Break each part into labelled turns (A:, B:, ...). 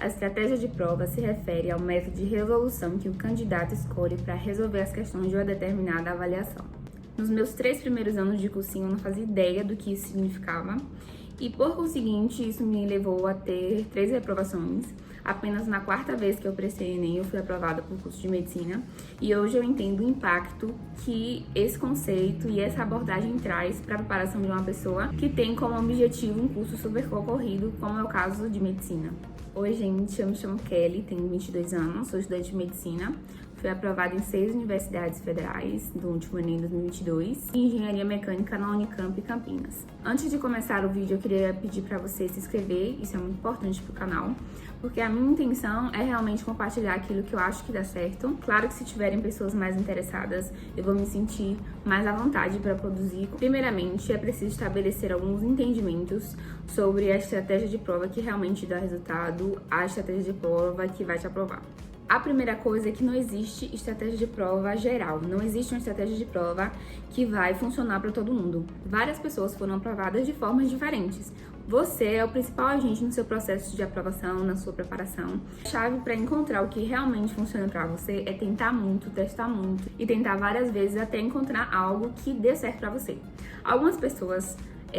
A: A estratégia de prova se refere ao método de resolução que o candidato escolhe para resolver as questões de uma determinada avaliação. Nos meus 3 primeiros anos de cursinho, eu não fazia ideia do que isso significava e, por conseguinte, isso me levou a ter 3 reprovações. Apenas na 4ª vez que eu prestei Enem, eu fui aprovada para o curso de Medicina e hoje eu entendo o impacto que esse conceito e essa abordagem traz para a preparação de uma pessoa que tem como objetivo um curso super concorrido, como é o caso de Medicina. Oi, gente, eu me chamo Kelly, tenho 22 anos, sou estudante de Medicina. Fui aprovada em 6 universidades federais do último Enem 2022 e Engenharia Mecânica na Unicamp e Campinas. Antes de começar o vídeo, eu queria pedir para você se inscrever, isso é muito importante para o canal, porque a minha intenção é realmente compartilhar aquilo que eu acho que dá certo. Claro que se tiverem pessoas mais interessadas, eu vou me sentir mais à vontade para produzir. Primeiramente, é preciso estabelecer alguns entendimentos sobre a estratégia de prova que realmente dá resultado, a estratégia de prova que vai te aprovar. A primeira coisa é que não existe estratégia de prova geral, não existe uma estratégia de prova que vai funcionar para todo mundo. Várias pessoas foram aprovadas de formas diferentes. Você é o principal agente no seu processo de aprovação, na sua preparação. A chave para encontrar o que realmente funciona para você é tentar muito, testar muito e tentar várias vezes até encontrar algo que dê certo para você. Algumas pessoas,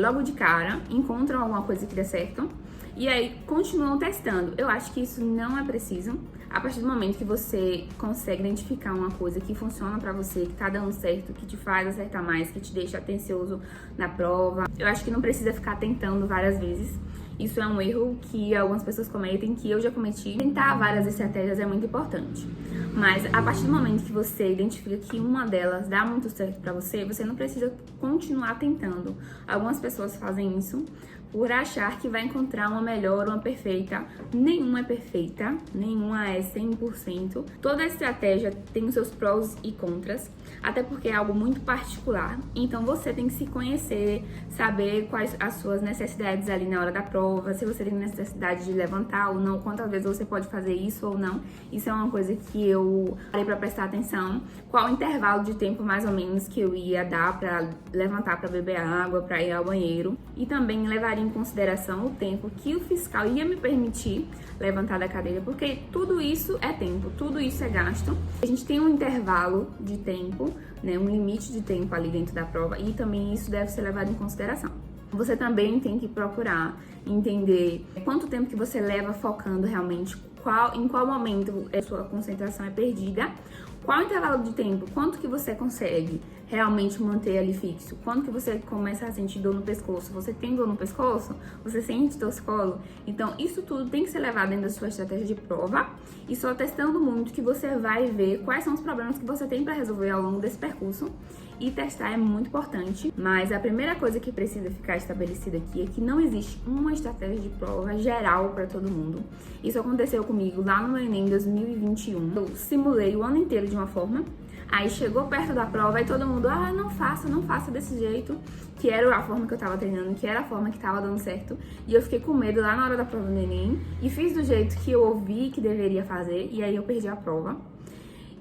A: logo de cara, encontram alguma coisa que dê certo e aí continuam testando. Eu acho que isso não é preciso. A partir do momento que você consegue identificar uma coisa que funciona pra você, que tá dando certo, que te faz acertar mais, que te deixa atencioso na prova, eu acho que não precisa ficar tentando várias vezes. Isso é um erro que algumas pessoas cometem, que eu já cometi. Tentar várias estratégias é muito importante. Mas a partir do momento que você identifica que uma delas dá muito certo pra você, você não precisa continuar tentando. Algumas pessoas fazem isso por achar que vai encontrar uma melhor, uma perfeita. Nenhuma é perfeita, nenhuma é 100%. Toda estratégia tem os seus prós e contras, até porque é algo muito particular. Então você tem que se conhecer, saber quais as suas necessidades ali na hora da prova, se você tem necessidade de levantar ou não, quantas vezes você pode fazer isso ou não. Isso é uma coisa que eu parei para prestar atenção. Qual o intervalo de tempo mais ou menos que eu ia dar para levantar, para beber água, para ir ao banheiro. E também levaria em consideração o tempo que o fiscal ia me permitir levantar da cadeira, porque tudo isso é tempo, tudo isso é gasto. A gente tem um intervalo de tempo, né, um limite de tempo ali dentro da prova e também isso deve ser levado em consideração. Você também tem que procurar entender quanto tempo que você leva focando realmente, em qual momento a sua concentração é perdida, qual o intervalo de tempo, quanto que você consegue realmente manter ali fixo, quando que você começa a sentir dor no pescoço, você tem dor no pescoço, você sente torcicolo, então isso tudo tem que ser levado dentro da sua estratégia de prova e só testando muito que você vai ver quais são os problemas que você tem para resolver ao longo desse percurso. E testar é muito importante, mas a primeira coisa que precisa ficar estabelecida aqui é que não existe uma estratégia de prova geral para todo mundo. Isso aconteceu comigo lá no Enem 2021. Eu simulei o ano inteiro de uma forma, aí chegou perto da prova e todo mundo, não faça desse jeito, que era a forma que eu tava treinando, que era a forma que tava dando certo. E eu fiquei com medo lá na hora da prova do Enem e fiz do jeito que eu ouvi que deveria fazer e aí eu perdi a prova.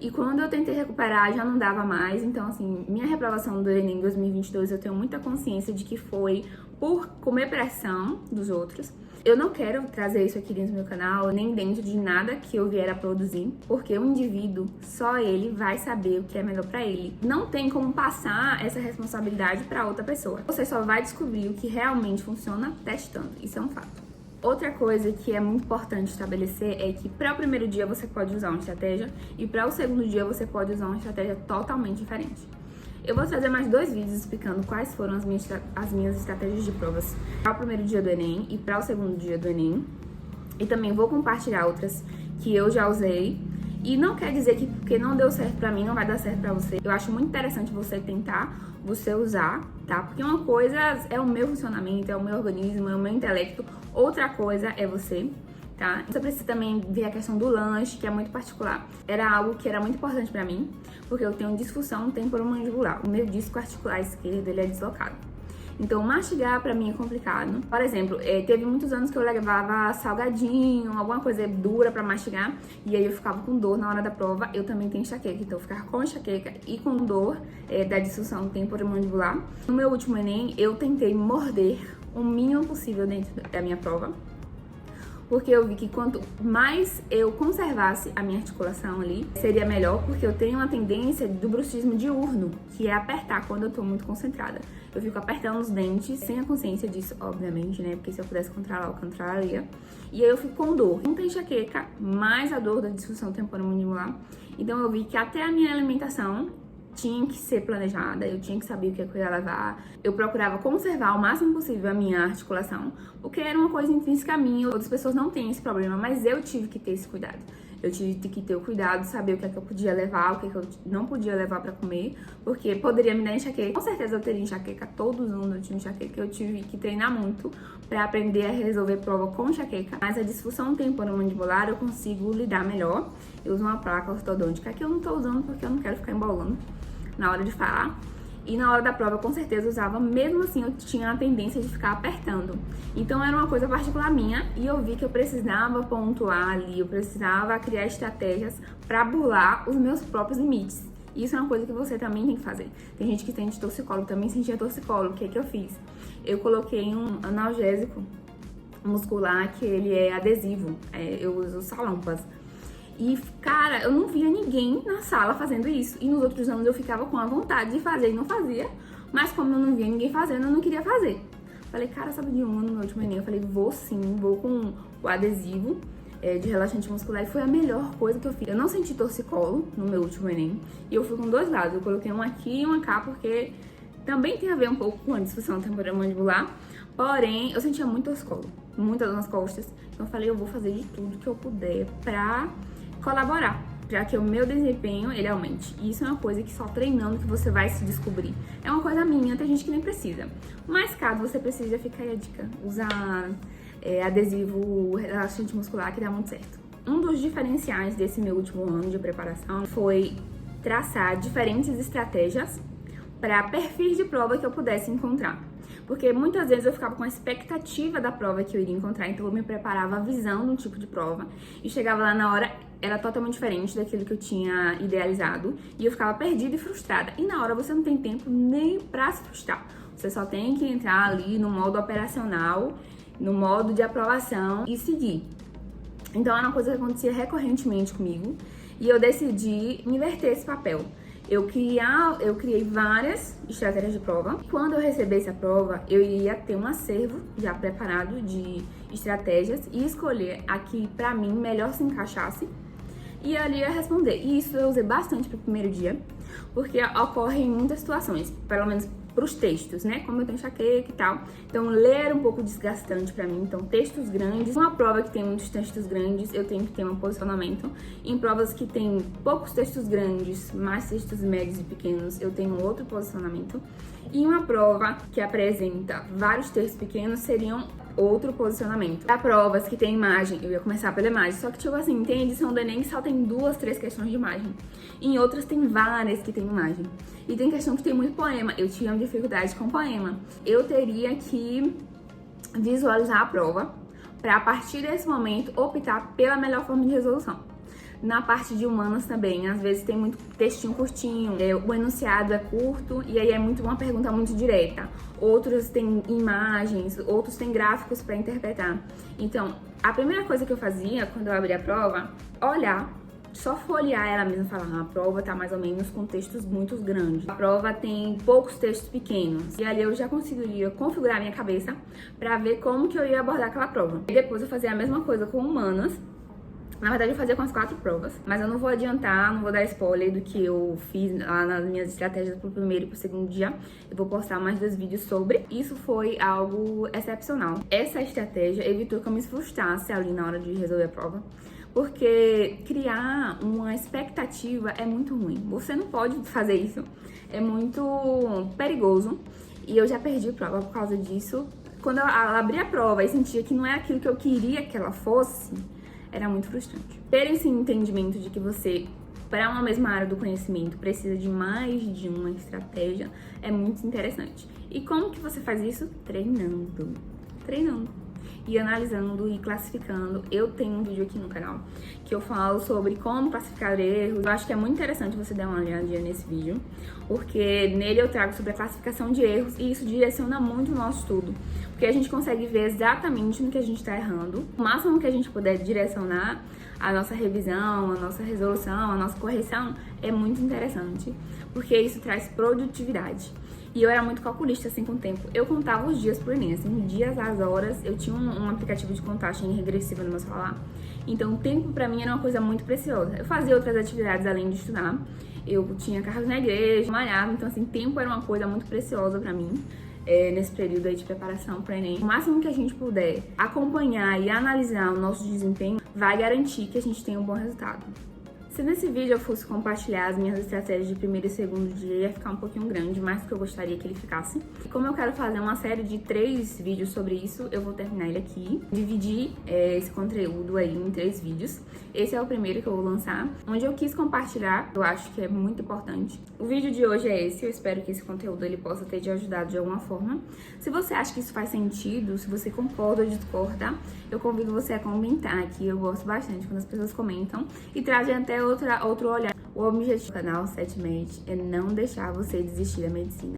A: E quando eu tentei recuperar, já não dava mais. Então, assim, minha reprovação do Enem 2022, eu tenho muita consciência de que foi por comer pressão dos outros. Eu não quero trazer isso aqui dentro do meu canal, nem dentro de nada que eu vier a produzir, porque o indivíduo, só ele vai saber o que é melhor pra ele. Não tem como passar essa responsabilidade pra outra pessoa. Você só vai descobrir o que realmente funciona testando. Isso é um fato. Outra coisa que é muito importante estabelecer é que para o primeiro dia você pode usar uma estratégia e para o segundo dia você pode usar uma estratégia totalmente diferente. Eu vou trazer mais 2 vídeos explicando quais foram as minhas estratégias de provas para o primeiro dia do Enem e para o segundo dia do Enem. E também vou compartilhar outras que eu já usei. E não quer dizer que porque não deu certo pra mim, não vai dar certo pra você. Eu acho muito interessante você tentar, você usar, tá? Porque uma coisa é o meu funcionamento, é o meu organismo, é o meu intelecto. Outra coisa é você, tá? Você precisa também ver a questão do lanche, que é muito particular. Era algo que era muito importante pra mim, porque eu tenho disfunção temporomandibular. O meu disco articular esquerdo, ele é deslocado. Então, mastigar pra mim é complicado. Por exemplo, teve muitos anos que eu levava salgadinho, alguma coisa dura pra mastigar, e aí eu ficava com dor na hora da prova. Eu também tenho enxaqueca, então eu ficava com enxaqueca e com dor da disfunção temporomandibular. No meu último Enem, eu tentei morder o mínimo possível dentro da minha prova, porque eu vi que quanto mais eu conservasse a minha articulação ali, seria melhor, porque eu tenho uma tendência do bruxismo diurno, que é apertar quando eu tô muito concentrada. Eu fico apertando os dentes, sem a consciência disso, obviamente, né? Porque se eu pudesse controlar, eu controlaria. E aí eu fico com dor. Não tem enxaqueca, mais a dor da disfunção temporomandibular. Então eu vi que até a minha alimentação tinha que ser planejada, eu tinha que saber o que eu ia levar. Eu procurava conservar o máximo possível a minha articulação, porque era uma coisa intrínseca a mim. Outras pessoas não têm esse problema, mas eu tive que ter esse cuidado. Eu tive que ter o cuidado de saber o que é que eu podia levar, o que é que eu não podia levar pra comer, porque poderia me dar enxaqueca. Com certeza eu teria enxaqueca, todos os anos eu tive enxaqueca, eu tive que treinar muito pra aprender a resolver prova com enxaqueca. Mas a disfunção temporomandibular eu consigo lidar melhor. Eu uso uma placa ortodôntica que eu não tô usando porque eu não quero ficar embolando na hora de falar. E na hora da prova, com certeza, usava. Mesmo assim, eu tinha a tendência de ficar apertando. Então, era uma coisa particular minha. E eu vi que eu precisava pontuar ali. Eu precisava criar estratégias pra burlar os meus próprios limites. E isso é uma coisa que você também tem que fazer. Tem gente que sente torcicolo. Também sentia torcicolo. O que é que eu fiz? Eu coloquei um analgésico muscular que ele é adesivo. Eu uso Salompas. E, cara, eu não via ninguém na sala fazendo isso. E nos outros anos eu ficava com a vontade de fazer e não fazia. Mas como eu não via ninguém fazendo, eu não queria fazer. Falei, cara, sabe de uma no meu último Enem? Eu falei, vou sim, vou com o adesivo de relaxante muscular. E foi a melhor coisa que eu fiz. Eu não senti torcicolo no meu último Enem. E eu fui com dois lados. Eu coloquei um aqui e um cá, porque também tem a ver um pouco com a disfunção temporomandibular. Porém, eu sentia muito torcicolo, muita dor nas costas. Então eu falei, eu vou fazer de tudo que eu puder pra colaborar, já que o meu desempenho, ele aumente. E isso é uma coisa que só treinando que você vai se descobrir. É uma coisa minha, tem gente que nem precisa. Mas caso você precise, fica aí a dica. Usar adesivo relaxante muscular que dá muito certo. Um dos diferenciais desse meu último ano de preparação foi traçar diferentes estratégias para perfis de prova que eu pudesse encontrar. Porque muitas vezes eu ficava com a expectativa da prova que eu iria encontrar, então eu me preparava visando um tipo de prova e chegava lá na hora, era totalmente diferente daquilo que eu tinha idealizado e eu ficava perdida e frustrada. E na hora você não tem tempo nem pra se frustrar, você só tem que entrar ali no modo operacional, no modo de aprovação e seguir. Então era uma coisa que acontecia recorrentemente comigo e eu decidi inverter esse papel. Eu criei várias estratégias de prova. Quando eu recebesse a prova, eu ia ter um acervo já preparado de estratégias e escolher a que pra mim melhor se encaixasse. E ali eu ia responder. E isso eu usei bastante pro primeiro dia, porque ocorre em muitas situações, pelo menos pros textos, né? Como eu tenho enxaqueca e tal. Então, ler é um pouco desgastante pra mim. Então, textos grandes. Uma prova que tem muitos textos grandes, eu tenho que ter um posicionamento. Em provas que tem poucos textos grandes, mais textos médios e pequenos, eu tenho outro posicionamento. E uma prova que apresenta vários textos pequenos seriam outro posicionamento. Para provas que tem imagem, eu ia começar pela imagem. Só que, tipo assim, tem edição do Enem que só tem 2, 3 questões de imagem. Em outras tem várias que tem imagem. E tem questão que tem muito poema. Eu tinha dificuldade com poema. Eu teria que visualizar a prova para, a partir desse momento, optar pela melhor forma de resolução. Na parte de humanas também, às vezes tem muito textinho curtinho, o enunciado é curto e aí é uma pergunta muito direta. Outros têm imagens, outros têm gráficos para interpretar. Então, a primeira coisa que eu fazia quando eu abria a prova, olhar, só folhear ela mesma e falar, a prova tá mais ou menos com textos muito grandes. A prova tem poucos textos pequenos. E ali eu já conseguiria configurar a minha cabeça para ver como que eu ia abordar aquela prova. E depois eu fazia a mesma coisa com humanas. Na verdade, eu fazia com as 4 provas, mas eu não vou adiantar, não vou dar spoiler do que eu fiz lá nas minhas estratégias pro primeiro e pro segundo dia. Eu vou postar mais 2 vídeos sobre. Isso foi algo excepcional. Essa estratégia evitou que eu me frustrasse ali na hora de resolver a prova, porque criar uma expectativa é muito ruim. Você não pode fazer isso. É muito perigoso. E eu já perdi prova por causa disso. Quando eu abri a prova e sentia que não é aquilo que eu queria que ela fosse, era muito frustrante. Ter esse entendimento de que você, para uma mesma área do conhecimento, precisa de mais de uma estratégia é muito interessante. E como que você faz isso? Treinando. Treinando. e analisando e classificando. Eu tenho um vídeo aqui no canal que eu falo sobre como classificar erros. Eu acho que é muito interessante você dar uma olhadinha nesse vídeo, porque nele eu trago sobre a classificação de erros e isso direciona muito o nosso estudo, porque a gente consegue ver exatamente no que a gente está errando. O máximo que a gente puder direcionar a nossa revisão, a nossa resolução, a nossa correção é muito interessante, porque isso traz produtividade. E eu era muito calculista, assim, com o tempo. Eu contava os dias por Enem, assim, os dias, as horas. Eu tinha um aplicativo de contagem regressiva no meu celular. Então, o tempo pra mim era uma coisa muito preciosa. Eu fazia outras atividades além de estudar. Eu tinha carros na igreja, malhava. Então, assim, tempo era uma coisa muito preciosa pra mim. Nesse período aí de preparação para Enem. O máximo que a gente puder acompanhar e analisar o nosso desempenho vai garantir que a gente tenha um bom resultado. Se nesse vídeo eu fosse compartilhar as minhas estratégias de primeiro e segundo dia, ia ficar um pouquinho grande, mais do que eu gostaria que ele ficasse. E como eu quero fazer uma série de 3 vídeos sobre isso, eu vou terminar ele aqui, dividir esse conteúdo aí em 3 vídeos. Esse é o primeiro que eu vou lançar, onde eu quis compartilhar, eu acho que é muito importante. O vídeo de hoje é esse, eu espero que esse conteúdo ele possa ter te ajudado de alguma forma. Se você acha que isso faz sentido, se você concorda ou discorda, eu convido você a comentar aqui, eu gosto bastante quando as pessoas comentam e trazem até outro olhar. O objetivo do canal 7Med é não deixar você desistir da medicina.